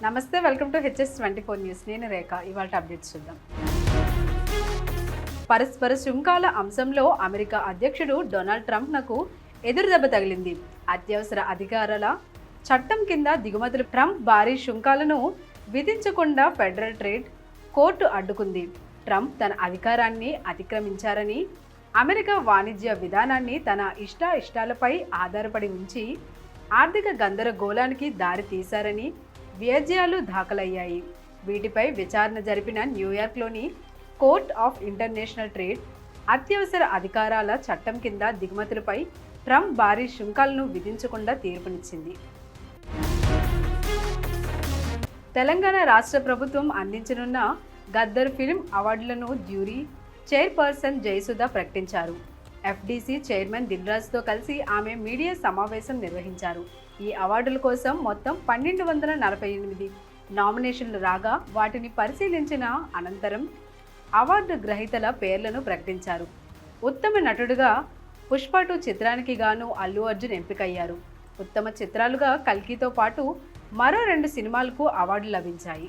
నమస్తే, welcome to HS24 news. నేను రేఖ. ఇవాళ అప్డేట్స్ చూద్దాం. పరస్పర సుంకాల అంశంలో అమెరికా అధ్యక్షుడు డొనాల్డ్ ట్రంప్నకు ఎదురుదెబ్బ తగిలింది. అత్యవసర అధికారాల చట్టం కింద దిగుమతులు ట్రంప్ భారీ సుంకాలను విధించకుండా ఫెడరల్ ట్రేడ్ కోర్టు అడ్డుకుంది. ట్రంప్ తన అధికారాన్ని అతిక్రమించారని, అమెరికా వాణిజ్య విధానాన్ని తన ఇష్టాలపై ఆధారపడి ఉంచి ఆర్థిక గందరగోళానికి దారి తీశారని వ్యాజ్యాలు దాఖలయ్యాయి. వీటిపై విచారణ జరిపిన న్యూయార్క్లోని కోర్ట్ ఆఫ్ ఇంటర్నేషనల్ ట్రేడ్ అత్యవసర అధికారాల చట్టం కింద దిగుమతులపై ట్రంప్ భారీ సుంకాలను విధించకుండా తీర్పునిచ్చింది. తెలంగాణ రాష్ట్ర ప్రభుత్వం అందించనున్న గద్దర్ ఫిల్మ్ అవార్డులను జ్యూరీ చైర్పర్సన్ జయసుధ ప్రకటించారు. FDC చైర్మన్ దిల్రాజుతో కలిసి ఆమె మీడియా సమావేశం నిర్వహించారు. ఈ అవార్డుల కోసం మొత్తం 1248 నామినేషన్లు రాగా వాటిని పరిశీలించిన అనంతరం అవార్డు గ్రహీతల పేర్లను ప్రకటించారు. ఉత్తమ నటుడుగా పుష్ప 2 చిత్రానికి గాను అల్లు అర్జున్ ఎంపికయ్యారు. ఉత్తమ చిత్రాలుగా కల్కితో పాటు మరో 2 సినిమాలకు అవార్డులు లభించాయి.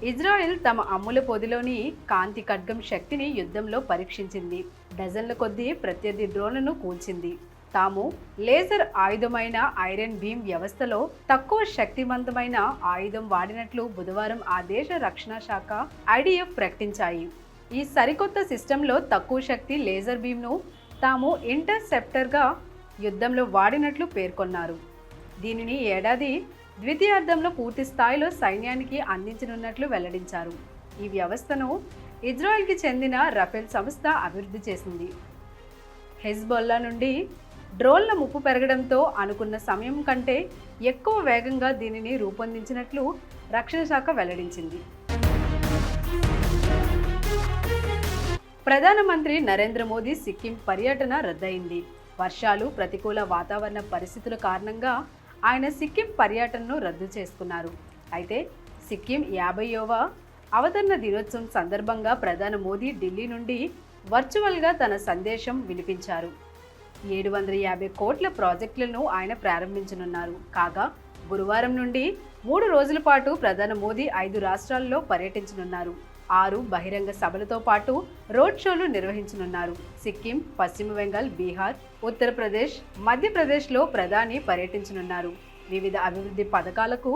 ఇజ్రాయెల్ తమ అమ్ముల పొదిలోని కాంతి ఖడ్గం శక్తిని యుద్ధంలో పరీక్షించింది. డజన్ల కొద్దీ ప్రత్యర్థి డ్రోన్లను కూల్చింది. తాము లేజర్ ఆయుధమైన ఐరన్ బీమ్ వ్యవస్థలో తక్కువ శక్తివంతమైన ఆయుధం వాడినట్లు బుధవారం ఆ దేశ రక్షణ శాఖ IDF ప్రకటించాయి. ఈ సరికొత్త సిస్టంలో తక్కువ శక్తి లేజర్ బీమ్ను తాము ఇంటర్సెప్టర్గా యుద్ధంలో వాడినట్లు పేర్కొన్నారు. దీనిని ఏడాది ద్వితీయార్థంలో పూర్తి స్థాయిలో సైన్యానికి అందించనున్నట్లు వెల్లడించారు. ఈ వ్యవస్థను ఇజ్రాయెల్కి చెందిన రఫేల్ సంస్థ అభివృద్ధి చేసింది. హెజ్బొల్లా నుండి డ్రోన్ల ముప్పు పెరగడంతో అనుకున్న సమయం కంటే ఎక్కువ వేగంగా దీనిని రూపొందించినట్లు రక్షణ శాఖ వెల్లడించింది. ప్రధానమంత్రి నరేంద్ర మోదీ సిక్కిం పర్యటన రద్దయింది. వర్షాలు, ప్రతికూల వాతావరణ పరిస్థితుల కారణంగా ఆయన సిక్కిం పర్యటనను రద్దు చేసుకున్నారు. అయితే సిక్కిం 50వ అవతరణ దినోత్సవం సందర్భంగా ప్రధాని మోదీ ఢిల్లీ నుండి వర్చువల్గా తన సందేశం వినిపించారు. 750 కోట్ల ప్రాజెక్టులను ఆయన ప్రారంభించనున్నారు. కాగా గురువారం నుండి 3 రోజుల పాటు ప్రధాని మోదీ 5 రాష్ట్రాల్లో పర్యటించనున్నారు. 6 బహిరంగ సభలతో పాటు రోడ్ షోలు నిర్వహించనున్నారు. సిక్కిం, పశ్చిమ బెంగాల్, బీహార్, ఉత్తరప్రదేశ్, మధ్యప్రదేశ్లో ప్రధాని పర్యటించనున్నారు. వివిధ అభివృద్ధి పథకాలకు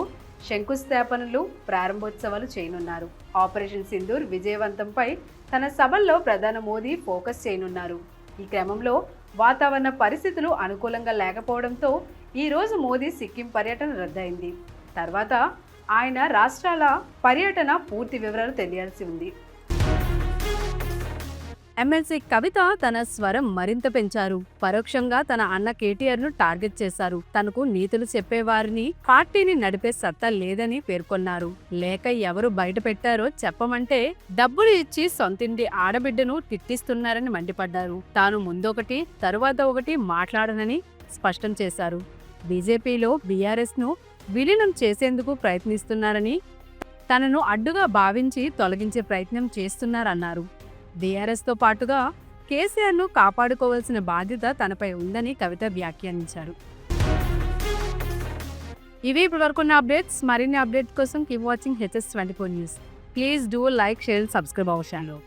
శంకుస్థాపనలు, ప్రారంభోత్సవాలు చేయనున్నారు. ఆపరేషన్ సింధూర్ విజయవంతంపై తన సభల్లో ప్రధాని మోదీ ఫోకస్ చేయనున్నారు. ఈ క్రమంలో వాతావరణ పరిస్థితులు అనుకూలంగా లేకపోవడంతో ఈరోజు మోదీ సిక్కిం పర్యటన రద్దయింది. తర్వాత ఆయన రాష్ట్రాల పర్యటన పూర్తి వివరాలు తెలియాల్సి ఉంది. ఎమ్మెల్సీ కవిత తన స్వరం మరింత పెంచారు. పరోక్షంగా తన అన్న కేటీఆర్ను టార్గెట్ చేశారు. తనకు నీతులు చెప్పేవారిని, పార్టీని నడిపే సత్తా లేదని పేర్కొన్నారు. లేక ఎవరు బయట పెట్టారో చెప్పమంటే డబ్బులు ఇచ్చి సొంతింటి ఆడబిడ్డను తిట్టిస్తున్నారని మండిపడ్డారు. తాను ముందొకటి తరువాత ఒకటి మాట్లాడనని స్పష్టం చేశారు. బీజేపీలో BRSను విలీనం చేసేందుకు ప్రయత్నిస్తున్నారని, తనను అడ్డుగా భావించి తొలగించే ప్రయత్నం చేస్తున్నారన్నారు. BRSతో పాటుగా కేసీఆర్ను కాపాడుకోవాల్సిన బాధ్యత తనపై ఉందని కవిత వ్యాఖ్యానించారు. ఇవి ఇప్పటివరకున్న అప్డేట్స్. మరిన్ని అప్డేట్స్ కోసం keep watching HS24 news. Please do like, share, subscribe our channel.